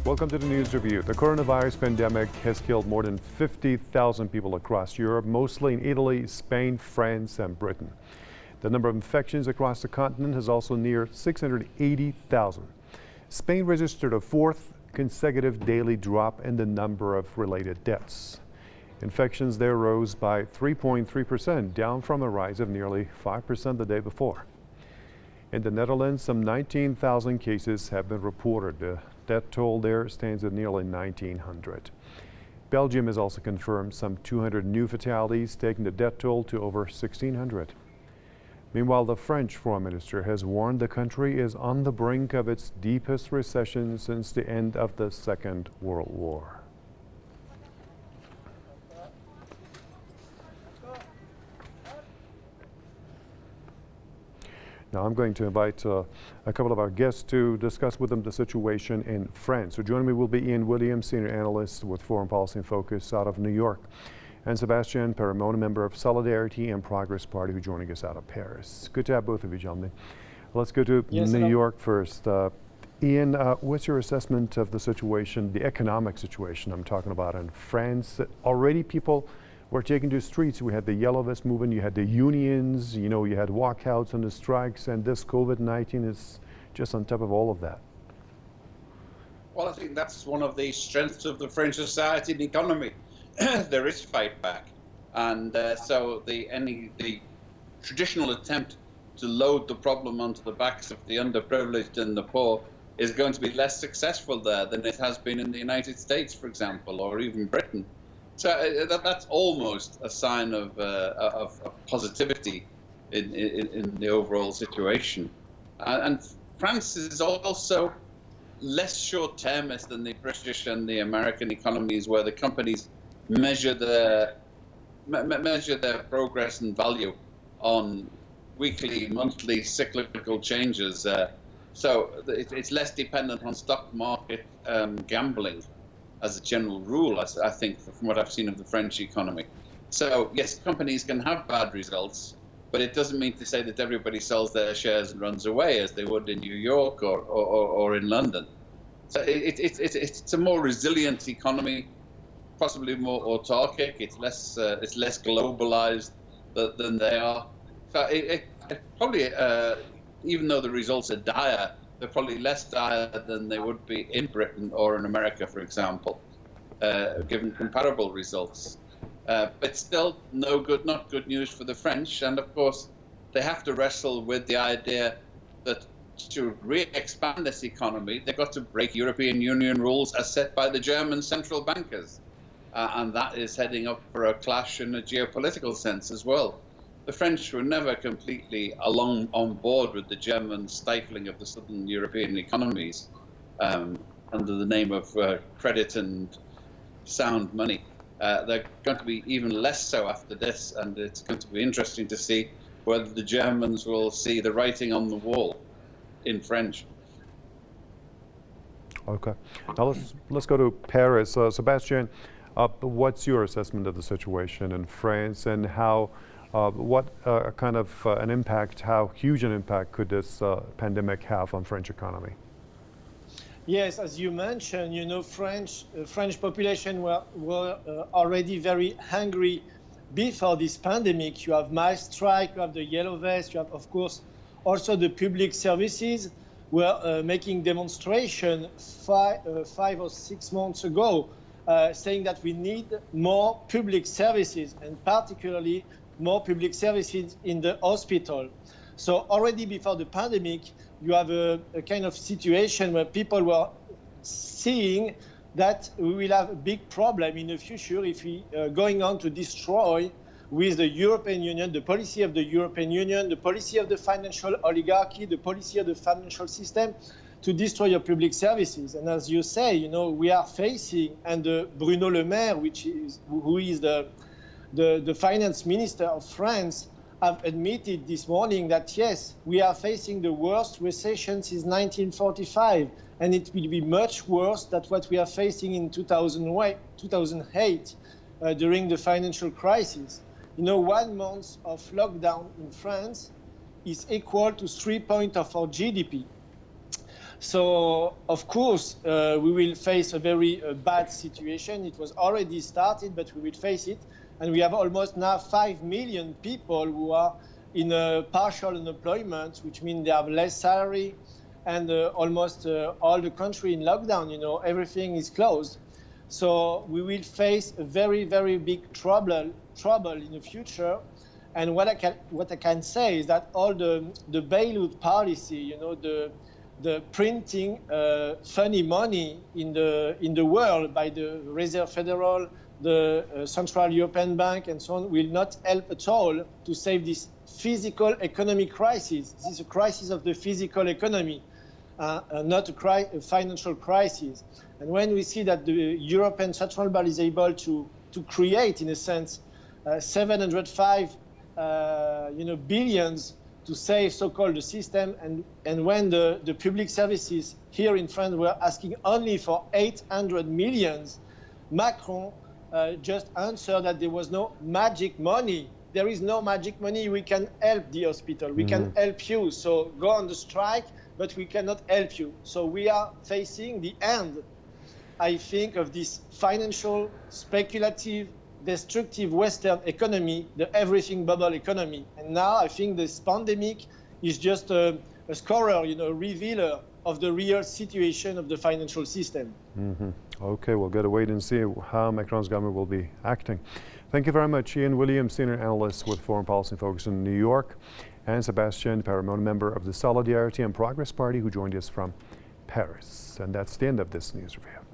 Welcome to the News Review. The coronavirus pandemic has killed more than 50,000 people across Europe, mostly in Italy, Spain, France, and Britain. The number of infections across the continent has also neared 680,000. Spain registered a fourth consecutive daily drop in the number of related deaths. Infections there rose by 3.3%, down from a rise of nearly 5% the day before. In the Netherlands, some 19,000 cases have been reported. The death toll there stands at nearly 1,900. Belgium has also confirmed some 200 new fatalities, taking the death toll to over 1,600. Meanwhile, the French foreign minister has warned the country is on the brink of its deepest recession since the end of the Second World War. Now I'm going to invite a couple of our guests to discuss with them the situation in France. So joining me will be Ian Williams, senior analyst with Foreign Policy and Focus out of New York, and Sébastien Périmony, member of Solidarity and Progress Party, who's joining us out of Paris. Good to have both of you, gentlemen. Let's go to New York first. Ian, what's your assessment of the situation, the economic situation I'm talking about in France? Already people were taken to streets. We had the Yellow Vest movement, you had the unions, you had walkouts and the strikes, and this COVID-19 is just on top of all of that. Well, I think that's one of the strengths of the French society and economy. There is fight back, and so the traditional attempt to load the problem onto the backs of the underprivileged and the poor is going to be less successful there than it has been in the United States, for example, or even Britain. So that's almost a sign of positivity in the overall situation. And France is also less short-termist than the British and the American economies, where the companies measure their progress and value on weekly, monthly, cyclical changes. So it's less dependent on stock market gambling as a general rule, I think, from what I've seen of the French economy. So yes, companies can have bad results, but it doesn't mean to say that everybody sells their shares and runs away as they would in New York or in London. So it's a more resilient economy, possibly more autarkic. It's less globalized than they are. So it probably, even though the results are dire, they're probably less dire than they would be in Britain or in America, for example, given comparable results. But still, not good news for the French. And of course, they have to wrestle with the idea that to re-expand this economy, they've got to break European Union rules as set by the German central bankers. And that is heading up for a clash in a geopolitical sense as well. The French were never completely on board with the German stifling of the southern European economies under the name of credit and sound money. They're going to be even less so after this, and it's going to be interesting to see whether the Germans will see the writing on the wall in French. Okay. Now let's go to Paris. Sébastien, what's your assessment of the situation in France, and how what kind of an impact, how huge an impact could this pandemic have on French economy? Yes, as you mentioned, French population were already very hungry before this pandemic. You have mass strike, you have the Yellow Vest, you have, of course, also the public services were making demonstration 5 or 6 months ago, saying that we need more public services, and particularly more public services in the hospital. So already before the pandemic, you have a kind of situation where people were seeing that we will have a big problem in the future if we are going on to destroy with the European Union, the policy of the European Union, the policy of the financial oligarchy, the policy of the financial system, to destroy your public services. And as you say, we are facing, and Bruno Le Maire, who is the finance minister of France, have admitted this morning that yes, we are facing the worst recession since 1945, and it will be much worse than what we are facing in 2008 during the financial crisis. 1 month of lockdown in France is equal to 3 points of our GDP. So, of course, we will face a very bad situation. It was already started, but we will face it. And we have almost now 5 million people who are in partial unemployment, which means they have less salary, and almost all the country in lockdown, you know, everything is closed. So we will face a very, very big trouble in the future. And what I can say is that all the bailout policy, you know, the printing funny money in the world by the Reserve Federal, the Central European Bank, and so on, will not help at all to save this physical economic crisis. This is a crisis of the physical economy, not a financial crisis. And when we see that the European Central Bank is able to create, in a sense, 705 billions to save so-called the system, and when the public services here in France were asking only for 800 millions, Macron just answered that there was no magic money. There is no magic money. We can help the hospital. We can help you. So go on the strike, but we cannot help you. So we are facing the end, I think, of this financial, speculative, destructive Western economy, the everything bubble economy. And now I think this pandemic is just a scorer, you know, revealer of the real situation of the financial system. Okay, we'll get to wait and see how Macron's government will be acting. Thank you very much, Ian Williams, Senior Analyst with Foreign Policy Focus in New York, and Sébastien Périmony, member of the Solidarity and Progress Party, who joined us from Paris. And that's the end of this news review.